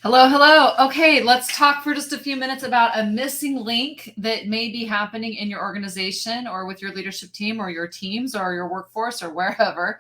Hello, hello. Okay, let's talk for just a few minutes about a missing link that may be happening in your organization or with your leadership team or your teams or your workforce or wherever.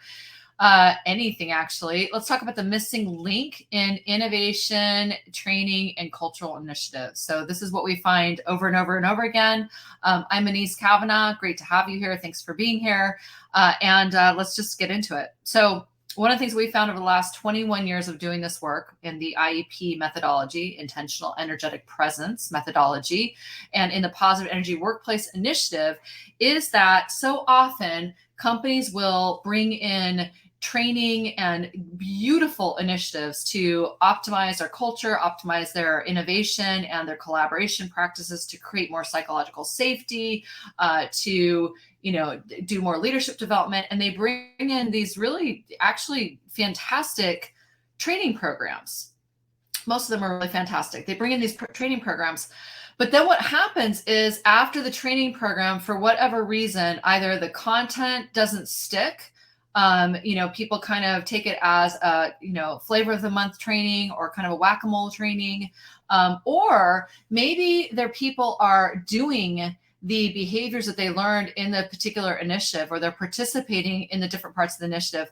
Anything actually. Let's talk about the missing link in innovation, training, and cultural initiatives. So this is what we find over and over and over again. I'm Anese Cavanaugh. Great to have you here. Thanks for being here. Let's just get into it. So one of the things we found over the last 21 years of doing this work in the IEP methodology, intentional energetic presence methodology, and in the positive energy workplace initiative is that so often companies will bring in training and beautiful initiatives to optimize their culture, optimize their innovation and their collaboration practices to create more psychological safety, to do more leadership development. And they bring in these really actually fantastic training programs. Most of them are really fantastic. They bring in these training programs. But then what happens is after the training program, for whatever reason, either the content doesn't stick, people kind of take it as a, flavor of the month training or kind of a whack-a-mole training, or maybe their people are doing the behaviors that they learned in the particular initiative, or they're participating in the different parts of the initiative.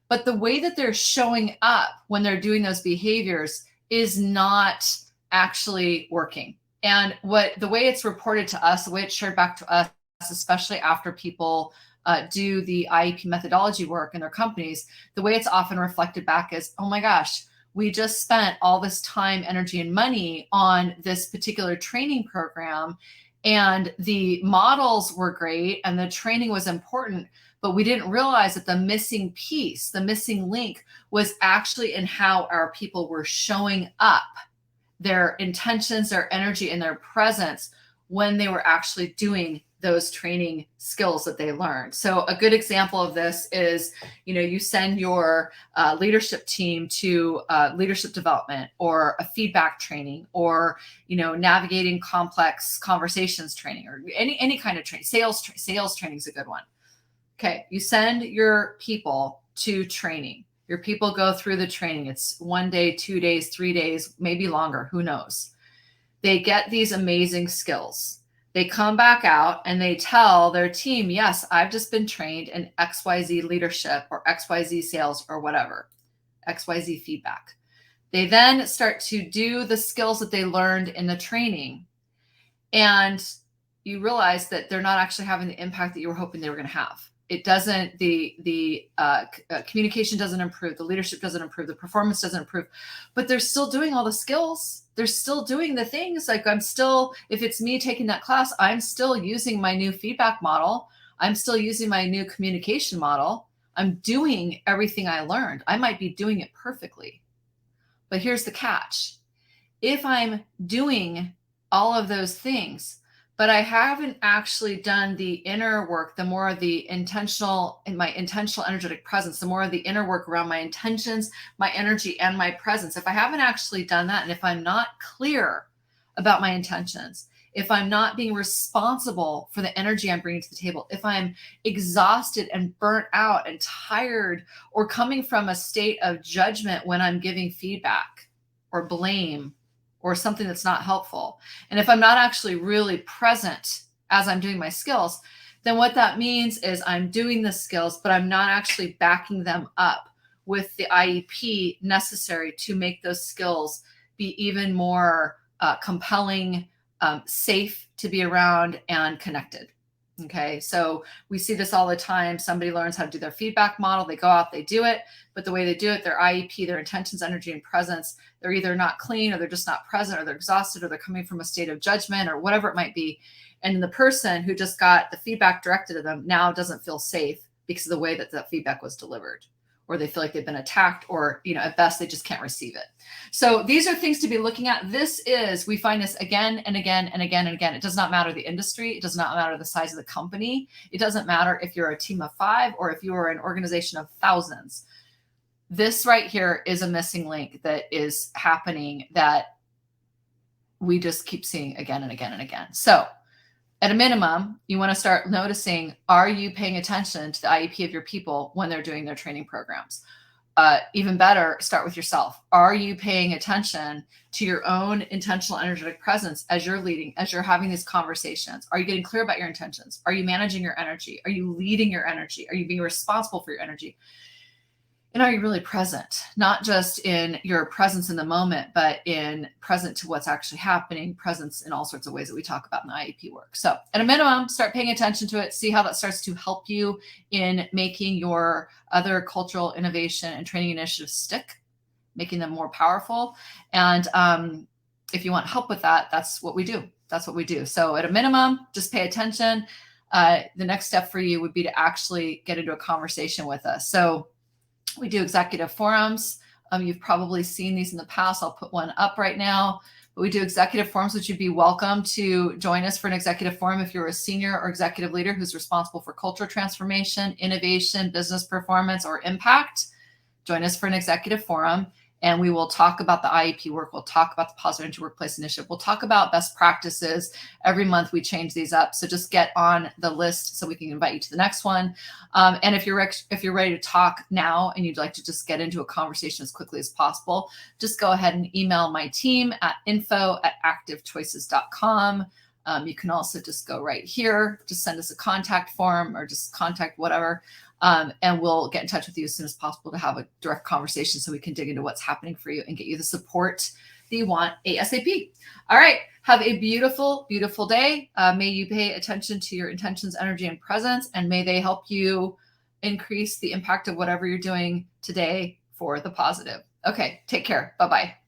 But the way that they're showing up when they're doing those behaviors is not actually working. And the way it's reported to us, the way it's shared back to us, especially after people do the IEP methodology work in their companies, the way it's often reflected back is, oh my gosh, we just spent all this time, energy, and money on this particular training program, and the models were great and the training was important, but we didn't realize that the missing piece, the missing link, was actually in how our people were showing up, their intentions, their energy, and their presence when they were actually doing those training skills that they learned. So a good example of this is, you send your leadership team to leadership development or a feedback training, or, navigating complex conversations training, or any kind of training. Sales training is a good one. Okay, you send your people to training. Your people go through the training. It's 1 day, 2 days, 3 days, maybe longer, who knows. They get these amazing skills. They come back out and they tell their team, yes, I've just been trained in XYZ leadership or XYZ sales or whatever, XYZ feedback. They then start to do the skills that they learned in the training. And you realize that they're not actually having the impact that you were hoping they were going to have. It doesn't, the communication doesn't improve, the leadership doesn't improve, the performance doesn't improve, but they're still doing all the skills. They're still doing the things. Like if it's me taking that class, I'm still using my new feedback model. I'm still using my new communication model. I'm doing everything I learned. I might be doing it perfectly, but here's the catch. If I'm doing all of those things, but I haven't actually done the inner work, the more of the intentional energetic presence, the more of the inner work around my intentions, my energy, and my presence. If I haven't actually done that, and if I'm not clear about my intentions, if I'm not being responsible for the energy I'm bringing to the table, if I'm exhausted and burnt out and tired, or coming from a state of judgment when I'm giving feedback or blame, or something that's not helpful, and if I'm not actually really present as I'm doing my skills, then what that means is I'm doing the skills, but I'm not actually backing them up with the IEP necessary to make those skills be even more compelling, safe to be around, and connected. Okay, so we see this all the time. Somebody learns how to do their feedback model. They go out, they do it, but the way they do it, their IEP, their intentions, energy, and presence, they're either not clean, or they're just not present, or they're exhausted, or they're coming from a state of judgment, or whatever it might be. And the person who just got the feedback directed to them now doesn't feel safe because of the way that that feedback was delivered, or they feel like they've been attacked, or, at best, they just can't receive it. So these are things to be looking at. We find this again and again and again and again. It does not matter the industry. It does not matter the size of the company. It doesn't matter if you're a team of 5 or if you are an organization of thousands. This right here is a missing link that is happening that we just keep seeing again and again and again. So at a minimum, you want to start noticing, are you paying attention to the IEP of your people when they're doing their training programs? even better, start with yourself. Are you paying attention to your own intentional energetic presence as you're leading, as you're having these conversations? Are you getting clear about your intentions? Are you managing your energy? Are you leading your energy? Are you being responsible for your energy? And are you really present? Not just in your presence in the moment, but in present to what's actually happening, presence in all sorts of ways that we talk about in the IEP work. So at a minimum, start paying attention to it, see how that starts to help you in making your other cultural innovation and training initiatives stick, making them more powerful. And if you want help with that, that's what we do. That's what we do. So at a minimum, just pay attention. The next step for you would be to actually get into a conversation with us. So we do executive forums. You've probably seen these in the past. I'll put one up right now. But we do executive forums, which you'd be welcome to join us for an executive forum if you're a senior or executive leader who's responsible for cultural transformation, innovation, business performance, or impact. Join us for an executive forum, and we will talk about the IEP work. We'll talk about the Positive Energy Workplace Initiative. We'll talk about best practices. Every month we change these up. So just get on the list so we can invite you to the next one. And if you're ready to talk now and you'd like to just get into a conversation as quickly as possible, just go ahead and email my team at info@activechoices.com. You can also just go right here, just send us a contact form or just contact whatever. And we'll get in touch with you as soon as possible to have a direct conversation so we can dig into what's happening for you and get you the support that you want ASAP. All right. Have a beautiful, beautiful day. May you pay attention to your intentions, energy, and presence, and may they help you increase the impact of whatever you're doing today for the positive. Okay. Take care. Bye-bye.